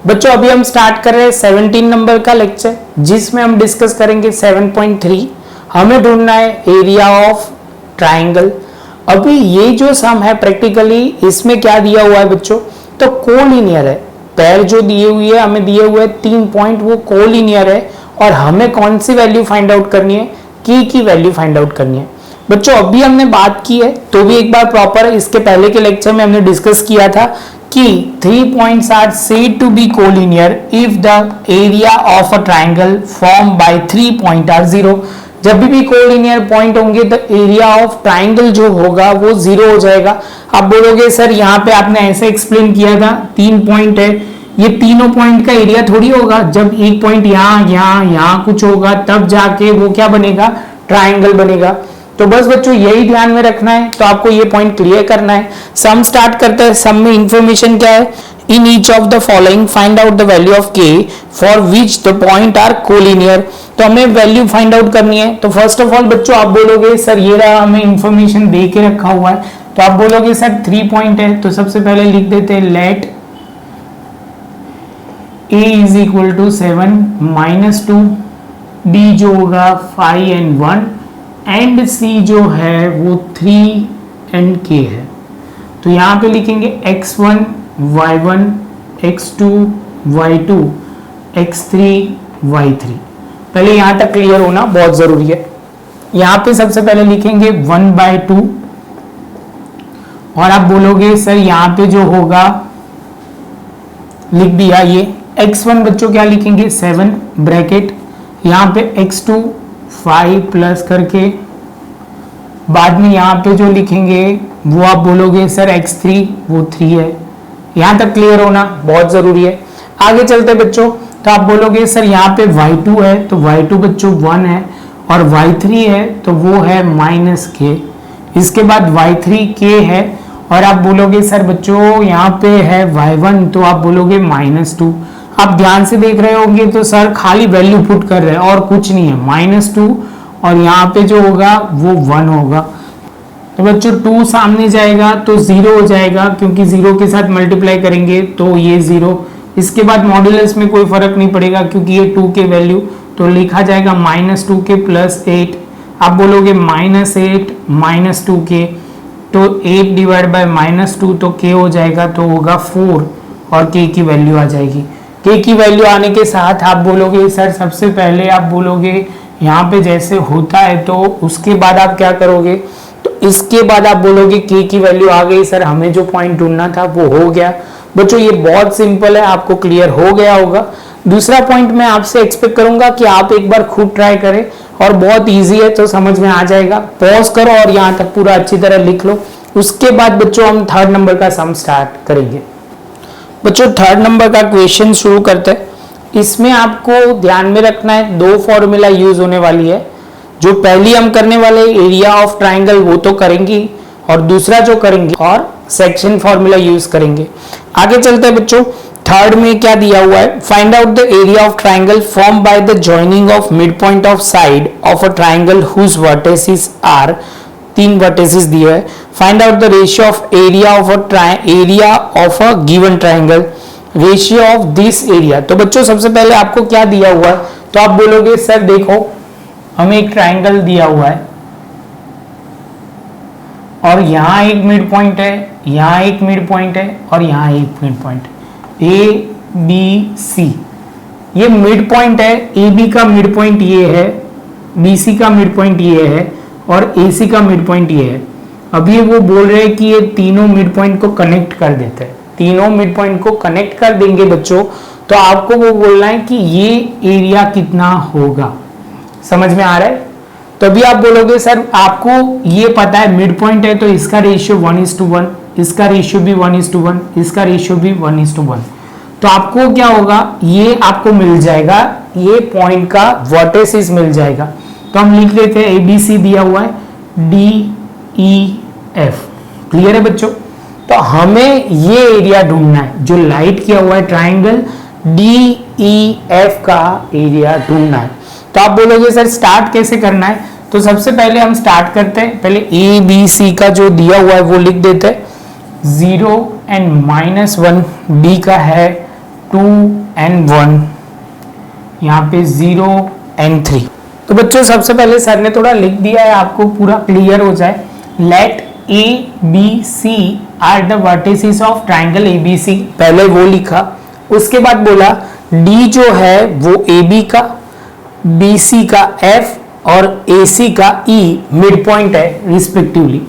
बच्चों अभी हम स्टार्ट कर रहे हैं 17 नंबर का लेक्चर, जिसमें हम डिस्कस करेंगे 7.3। हमें ढूंढना है एरिया ऑफ ट्राइंगल। अभी ये जो सम है प्रैक्टिकली इसमें क्या दिया हुआ है बच्चों, तो कोलिनियर है। पैर जो दिए हुए है, हमें दिए हुए 3 पॉइंट, वो कोलिनियर है और हमें कौन सी वैल्यू फाइंड आउट करनी है, की वैल्यू फाइंड आउट करनी है। बच्चों अभी हमने बात की है तो भी एक बार प्रॉपर, इसके पहले के लेक्चर में हमने डिस्कस किया था कि 3 points are said to be collinear if the area of a triangle formed by 3 points are 0। जब भी कोलिनियर पॉइंट होंगे तो एरिया ऑफ ट्राइंगल जो होगा वो 0 हो जाएगा। आप बोलोगे सर यहाँ पे आपने ऐसे एक्सप्लेन किया था, 3 पॉइंट है, ये तीनों पॉइंट का एरिया थोड़ी होगा। जब एक पॉइंट यहाँ कुछ होगा तब जाके वो क्या बनेगा, ट्राइंगल बनेगा। तो बस बच्चों यही ध्यान में रखना है, तो आपको ये पॉइंट क्लियर करना है। सम स्टार्ट करते हैं। सम में इंफॉर्मेशन क्या है, in each of the following find out the value of k for which the point are collinear. तो हमें वैल्यू फाइंड आउट करनी है। तो फर्स्ट ऑफ ऑल बच्चों आप बोलोगे सर ये रहा, हमें इंफॉर्मेशन दे के रखा हुआ है, तो आप बोलोगे सर 3 पॉइंट है, तो सबसे पहले लिख देते हैं let a is equal to 7 -2, b जो होगा 5 and 1 एंड c जो है वो 3 and k है। तो यहाँ पे लिखेंगे x1 y1 x2 y2 x3 y3। पहले यहाँ तक क्लियर होना बहुत जरूरी है। यहाँ पे सबसे पहले लिखेंगे 1/2 और आप बोलोगे सर यहाँ पे जो होगा, लिख दिया ये x1 बच्चों क्या लिखेंगे 7 ब्रैकेट, यहाँ पे x2 5 प्लस करके, बाद में यहाँ पे जो लिखेंगे वो आप बोलोगे सर x3 वो 3 है। यहाँ तक क्लियर होना बहुत जरूरी है। आगे चलते बच्चों, तो आप बोलोगे सर यहाँ पे y2 है, तो y2 बच्चों 1 है और y3 है तो वो है -k। इसके बाद y3k है और आप बोलोगे सर बच्चों यहाँ पे है y1, तो आप बोलोगे -2। आप ध्यान से देख रहे होंगे तो सर खाली वैल्यू पुट कर रहे हैं और कुछ नहीं है, -2 और यहाँ पे जो होगा वो 1 होगा। तो बच्चों 2 सामने जाएगा तो 0 हो जाएगा, क्योंकि 0 के साथ मल्टीप्लाई करेंगे तो ये 0। इसके बाद मॉड्यूलस में कोई फर्क नहीं पड़ेगा क्योंकि ये 2 के वैल्यू, तो लिखा जाएगा -2k + 8। आप बोलोगे -8 -2k, तो 8 डिवाइड बाय -2 तो k हो जाएगा, तो होगा 4 और k की वैल्यू आ जाएगी। k की वैल्यू आने के साथ आप बोलोगे सर सबसे पहले आप बोलोगे यहाँ पे जैसे होता है तो उसके बाद आप क्या करोगे, तो इसके बाद आप बोलोगे k की वैल्यू आ गई सर, हमें जो पॉइंट ढूंढना था वो हो गया। बच्चों ये बहुत सिंपल है, आपको क्लियर हो गया होगा। दूसरा पॉइंट मैं आपसे एक्सपेक्ट करूंगा कि आप एक बार खुद ट्राई करें और बहुत इजी है तो समझ में आ जाएगा। पॉज करो और यहाँ तक पूरा अच्छी तरह लिख लो। उसके बाद बच्चों हम 3rd नंबर का सम स्टार्ट करेंगे। बच्चों 3rd नंबर का क्वेश्चन शुरू करते हैं। इसमें आपको ध्यान में रखना है 2 फॉर्मूला यूज होने वाली है। जो पहली हम करने वाले एरिया ऑफ ट्राइंगल वो तो करेंगी, और दूसरा जो करेंगे और सेक्शन फॉर्मूला यूज करेंगे। आगे चलते हैं बच्चों। 3rd में क्या दिया हुआ है, find out the area of triangle form by the joining of mid point of side of a triangle whose vertices are, 3 vertices दिए है। Find out the ratio of area of a given triangle, ratio of this area. तो बच्चों सबसे पहले आपको क्या दिया हुआ है, तो आप बोलोगे सर देखो हमें एक ट्राइंगल दिया हुआ है और यहाँ एक मिड पॉइंट है, यहाँ एक मिड पॉइंट है और यहाँ एक मिड पॉइंट, ABC। ये मिड पॉइंट है, AB का मिड पॉइंट ये है, BC का मिड पॉइंट ये है और AC का मिड पॉइंट ये है। अभी वो बोल रहे हैं कि ये तीनों मिड पॉइंट को कनेक्ट कर देते हैं। तीनों मिड पॉइंट को कनेक्ट कर देंगे बच्चों, तो आपको वो बोलना है कि ये एरिया कितना होगा। समझ में आ रहा है? तो अभी आप बोलोगे सर आपको ये पता है मिड पॉइंट है तो इसका रेशियो 1:1, इसका रेशियो भी 1:1, इसका रेशियो भी 1:1। तो आपको क्या होगा, ये आपको मिल जाएगा, ये पॉइंट का वर्टिसेस मिल जाएगा। तो हम लिख लेते हैं ABC दिया हुआ है DEF। क्लियर है बच्चों? तो हमें ये एरिया ढूंढना है, जो लाइट किया हुआ है ट्राइंगल DEF का एरिया ढूंढना है। तो आप बोलोगे सर स्टार्ट कैसे करना है, तो सबसे पहले हम स्टार्ट करते हैं। पहले ABC का जो दिया हुआ है वो लिख देते हैं 0 and -1, B का है 2 and 1, यहाँ पे 0 and 3। तो बच्चों सबसे पहले सर ने थोड़ा लिख दिया है, आपको पूरा क्लियर हो जाए। Let A B C are the vertices of triangle A B C, पहले वो लिखा। उसके बाद बोला डी जो है वो ए बी का, बी सी का एफ और ए सी का ई मिड पॉइंट है रिस्पेक्टिवली।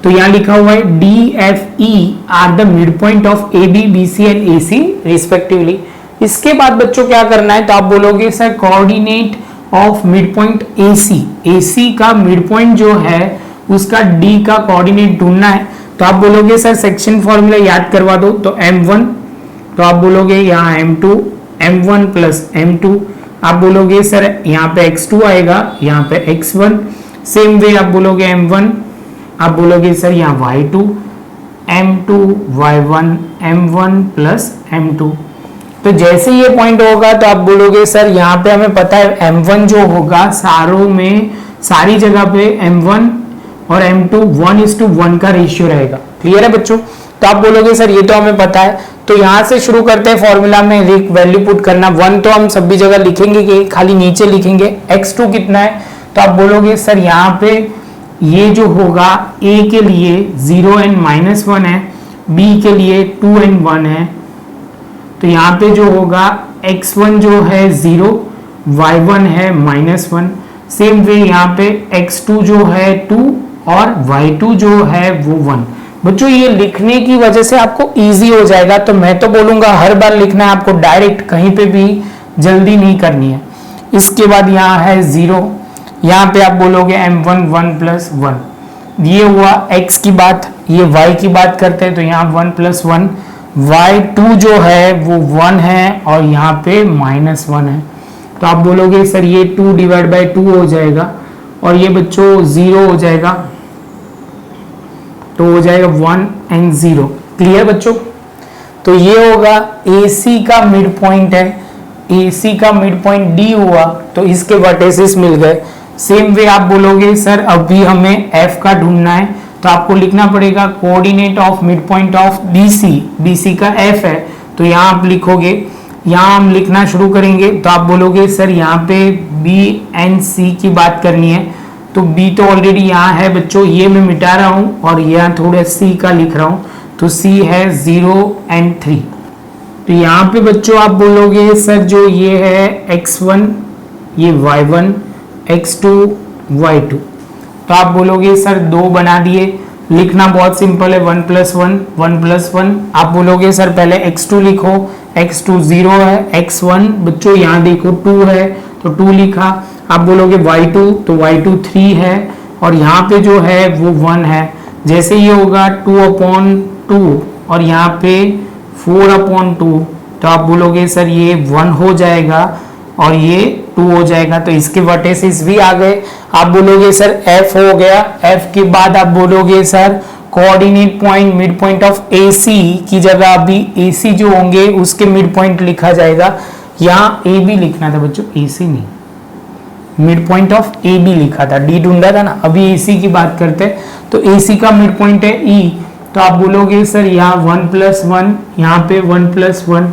तो यहां लिखा हुआ है D F E are the mid point of A B B C and A C respectively. इसके बाद बच्चों क्या करना है, तो आप बोलोगे sir coordinate of mid point A C, A C का मिड पॉइंट जो है उसका डी का कोऑर्डिनेट ढूंढना है। तो आप बोलोगे सर सेक्शन फॉर्मूला याद करवा दो, तो m1, तो आप बोलोगे यहाँ m2, m1 प्लस m2, आप बोलोगे सर यहाँ पे x2 आएगा, यहाँ पे x1, सेम वे आप बोलोगे m1, आप बोलोगे सर यहाँ y2, m2 y1 m1 plus m2। तो जैसे ये पॉइंट होगा तो आप बोलोगे सर यहाँ पे हमें पता है m1 जो होगा सारों में सारी जगह पे m1 और m2 1:1 का रेशियो रहेगा। क्लियर है बच्चों? तो आप बोलोगे सर ये तो हमें पता है, तो यहां से शुरू करते हैं फॉर्मूला में वैल्यू पुट करना। 1 तो हम सभी जगह लिखेंगे कि खाली नीचे लिखेंगे। x2 कितना है, तो आप बोलोगे सर यहाँ पे ये जो होगा a के लिए 0 and -1 है, b के लिए 2 and 1 है। तो यहाँ पे जो होगा x1 जो है 0, y1 है -1, सेम वे यहाँ पे x2 जो है 2 और y2 जो है वो 1। बच्चों ये लिखने की वजह से आपको इजी हो जाएगा, तो मैं तो बोलूंगा हर बार लिखना है आपको, डायरेक्ट कहीं पे भी जल्दी नहीं करनी है। इसके बाद यहाँ है 0, यहाँ पे आप बोलोगे m1 1 प्लस 1, ये हुआ x की बात। ये y की बात करते हैं तो यहाँ 1 प्लस 1, y2 जो है वो 1 है और यहाँ पे -1 है। तो आप बोलोगे सर ये 2 डिवाइड बाई 2 हो जाएगा और ये बच्चों 0 हो जाएगा, तो हो जाएगा 1 and 0। क्लियर बच्चों? तो ये होगा AC का मिड पॉइंट है, AC का मिड पॉइंट D हुआ, तो इसके वर्टिसेस मिल गए। सेम वे आप बोलोगे सर अभी हमें F का ढूंढना है, तो आपको लिखना पड़ेगा coordinate of mid point of BC, BC का F है, तो यहाँ आप लिखोगे, यहाँ हम लिखना शुरू करेंगे। तो आप बोलोगे सर यहाँ पे B and C की बात करनी है, तो B तो ऑलरेडी यहाँ है बच्चों, ये मैं मिटा रहा हूँ और यहाँ थोड़ा C का लिख रहा हूँ, तो C है 0 and 3। तो यहाँ पे बच्चों आप बोलोगे सर जो ये है x1, ये y1, x2, y2, तो आप बोलोगे सर 2 बना दिए। लिखना बहुत सिंपल है, 1 प्लस 1 1 प्लस 1। आप बोलोगे सर पहले x2 लिखो, x2 0 है, x1 बच्चों यहाँ देखो 2 है तो 2 लिखा। आप बोलोगे y2, तो y2 3 है और यहाँ पे जो है वो 1 है। जैसे ये होगा 2/2 और यहाँ पे 4/2, तो आप बोलोगे सर ये 1 हो जाएगा और ये 2 हो जाएगा, तो इसके वर्टिसेस भी आ गए। आप बोलोगे सर f हो गया, f के बाद आप बोलोगे sir coordinate point mid point of AC की जगह अभी AC जो होंगे उसके मिड पॉइंट लिखा जाएगा। यहाँ AB लिखना था बच्चों, AC नहीं, मिड पॉइंट ऑफ AB लिखा था, D ढूंढा था ना, अभी AC की बात करते हैं। तो AC का मिड पॉइंट है E, तो आप बोलोगे सर यहाँ 1 प्लस 1, यहाँ पे 1 प्लस 1,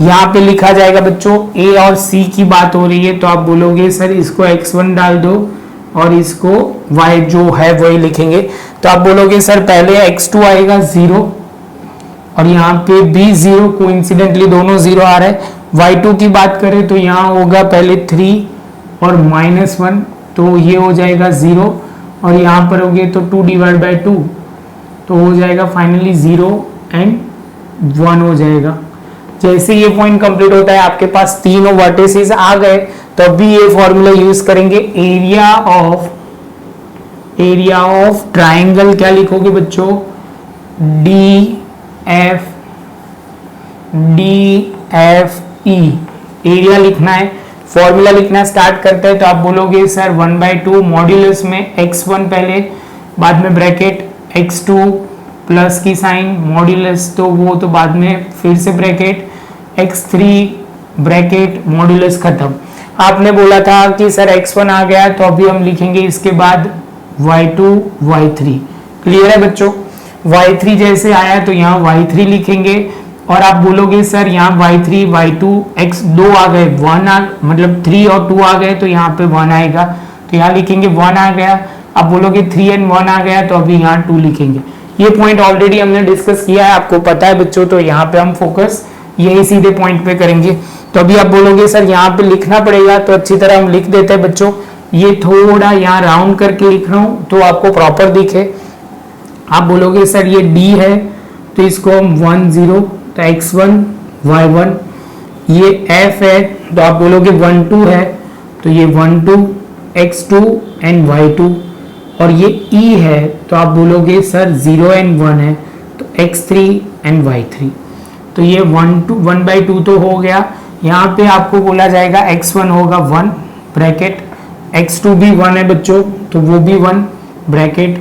यहाँ पे लिखा जाएगा बच्चों A और C की बात हो रही है, तो आप बोलोगे सर इसको x1 डाल दो और इसको y जो है वही लिखेंगे। तो आप बोलोगे सर पहले x2 आएगा 0 और यहाँ पे भी 0, कोइंसिडेंटली दोनों 0 आ रहे हैं। y2 की बात करें तो यहाँ होगा पहले 3 और -1, तो ये हो जाएगा 0 और यहाँ पर होगे तो 2 डिवाइड बाई 2, तो हो जाएगा फाइनली 0 and 1 हो जाएगा। जैसे ये पॉइंट कंप्लीट होता है आपके पास तीनों वर्टिसेस आ गए, तो अभी ये फॉर्मूला यूज करेंगे। एरिया ऑफ ट्राइंगल क्या लिखोगे बच्चों, DFE, एरिया लिखना है, फॉर्मूला लिखना स्टार्ट करते हैं। तो आप बोलोगे सर 1/2 मॉड्यूलस में x1 पहले, बाद में ब्रैकेट x2 प्लस की साइन, मॉड्यूलस तो वो तो बाद में फिर से ब्रैकेट x3 ब्रैकेट, मॉड्यूलस खत्म। आपने बोला था कि सर x1 आ गया, तो अभी हम लिखेंगे इसके बाद y2 y3। क्लियर है बच्चों? y3 जैसे आया तो यहाँ y3 लिखेंगे, और आप बोलोगे सर यहाँ y3 y2 x 2 आ गए, 1 मतलब 3 और 2 आ गए तो यहाँ पे 1 आएगा, तो यहाँ लिखेंगे 1 आ गया। आप बोलोगे 3 and 1 आ गया तो अभी यहाँ 2 लिखेंगे। ये पॉइंट ऑलरेडी हमने डिस्कस किया है, आपको पता है बच्चों, तो यहाँ पे हम फोकस यही सीधे पॉइंट पे करेंगे। तो अभी आप बोलोगे सर यहाँ पे लिखना पड़ेगा, तो अच्छी तरह हम लिख देते हैं बच्चों। ये थोड़ा यहाँ राउंड करके लिख रहा हूँ तो आपको प्रॉपर दिखे। आप बोलोगे सर ये d है तो इसको हम 1 0 तो x1 y1, ये f है तो आप बोलोगे 1 2 है तो ये 1 2 x2 and y2, और ये e है तो आप बोलोगे सर 0 and 1 है तो x3 and y3। तो ये 1/2 तो हो गया। यहाँ पे आपको बोला जाएगा x1 होगा 1 ब्रैकेट, x2 भी 1 है बच्चों तो वो भी 1 ब्रैकेट,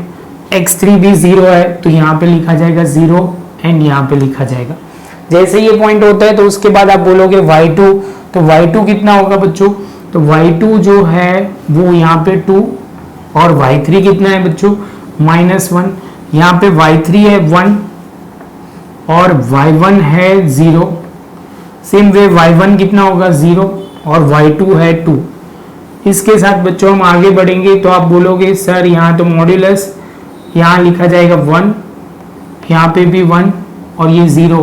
x3 भी 0 है तो यहाँ पे लिखा जाएगा 0 एंड यहाँ पे लिखा जाएगा। जैसे ये पॉइंट होता है तो उसके बाद आप बोलोगे y2, तो y2 कितना होगा बच्चों, तो y2 जो है वो यहाँ पे 2 और y3 कितना है बच्चों -1। यहाँ पे y3 है 1 और y1 है 0। सेम वे y1 कितना होगा 0 और y2 है 2। इसके साथ बच्चों हम आगे बढ़ेंगे तो आप बोलोगे सर यहाँ तो मॉड्यूलस यहाँ लिखा जाएगा 1, यहाँ पे भी 1 और ये 0,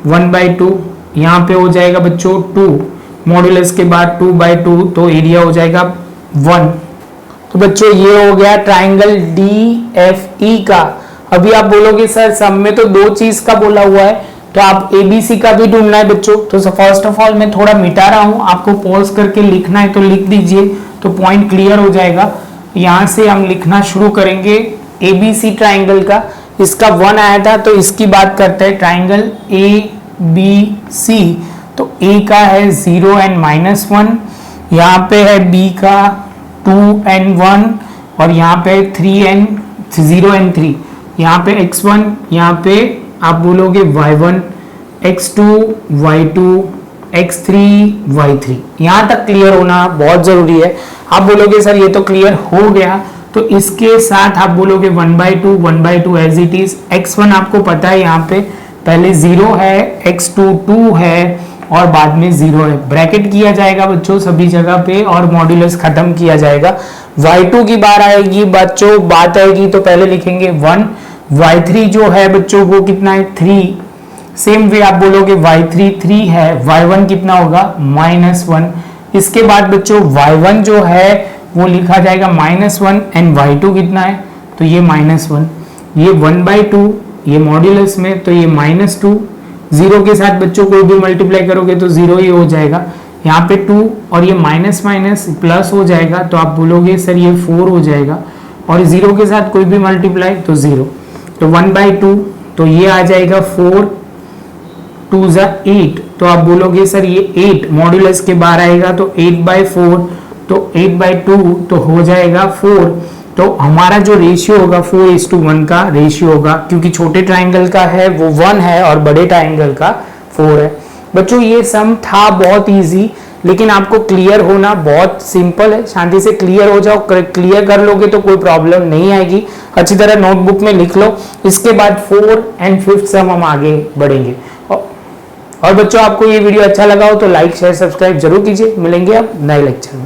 1/2 यहाँ पे हो जाएगा बच्चों 2, मॉड्यूलस के बाद 2/2 तो एरिया हो जाएगा 1। तो बच्चों ये हो गया ट्राइंगल DFE का। अभी आप बोलोगे सर सब में तो 2 चीज का बोला हुआ है तो आप ABC का भी ढूंढना है बच्चों। तो फर्स्ट ऑफ ऑल मैं थोड़ा मिटा रहा हूं, आपको पॉज करके लिखना है तो लिख दीजिए तो पॉइंट क्लियर हो जाएगा। यहां से हम लिखना शुरू करेंगे ABC ट्राइंगल का। इसका 1 आया था तो इसकी बात करते हैं ट्राइंगल ABC। तो A का है 0 and -1, यहाँ पे है B का 2 and 1 और यहाँ पे 0 and 3, यहाँ पे x1, यहाँ पे आप बोलोगे y1, x2 y2, x3 y3। यहाँ तक क्लियर होना बहुत जरूरी है। आप बोलोगे सर ये तो क्लियर हो गया, तो इसके साथ आप बोलोगे 1/2 एज इट इज। x1 आपको पता है यहाँ पे पहले 0 है, x2 2 है और बाद में 0 है, ब्रैकेट किया जाएगा बच्चों सभी जगह पे और मॉड्यूलस खत्म किया जाएगा। y2 की बार आएगी बच्चों, बात आएगी तो पहले लिखेंगे 1, y3 जो है बच्चों वो कितना है 3। सेम वे आप बोलोगे y3 3 है, y1 कितना होगा -1। इसके बाद बच्चों y1 जो है वो लिखा जाएगा -1 एंड y2 कितना है तो ये -1, ये 1/2 ये मॉड्यूलस में तो ये -2। 0 के साथ बच्चों कोई भी मल्टीप्लाई करोगे तो 0 ही हो जाएगा। यहाँ पे 2 और ये माइनस प्लस हो जाएगा तो आप बोलोगे सर ये 4 हो जाएगा, और 0 के साथ कोई भी मल्टीप्लाई तो 0, तो 1/2 तो ये आ जाएगा 4 2 8। तो आप बोलोगे सर ये 8 मॉड्यूलस के बाहर आएगा तो 8/4, तो 8/2 तो हो जाएगा 4। तो हमारा जो रेशियो होगा 4:1 का रेशियो होगा, क्योंकि छोटे ट्राइंगल का है वो 1 है और बड़े ट्राइंगल का 4 है। बच्चों ये सम था बहुत इजी, लेकिन आपको क्लियर होना बहुत सिंपल है। शांति से क्लियर हो जाओ, क्लियर कर लोगे तो कोई प्रॉब्लम नहीं आएगी। अच्छी तरह नोटबुक में लिख लो, इसके बाद 4 and 5th सम हम आगे बढ़ेंगे। और बच्चों आपको ये वीडियो अच्छा लगा हो तो लाइक शेयर सब्सक्राइब जरूर कीजिए। मिलेंगे अब नए लेक्चर में।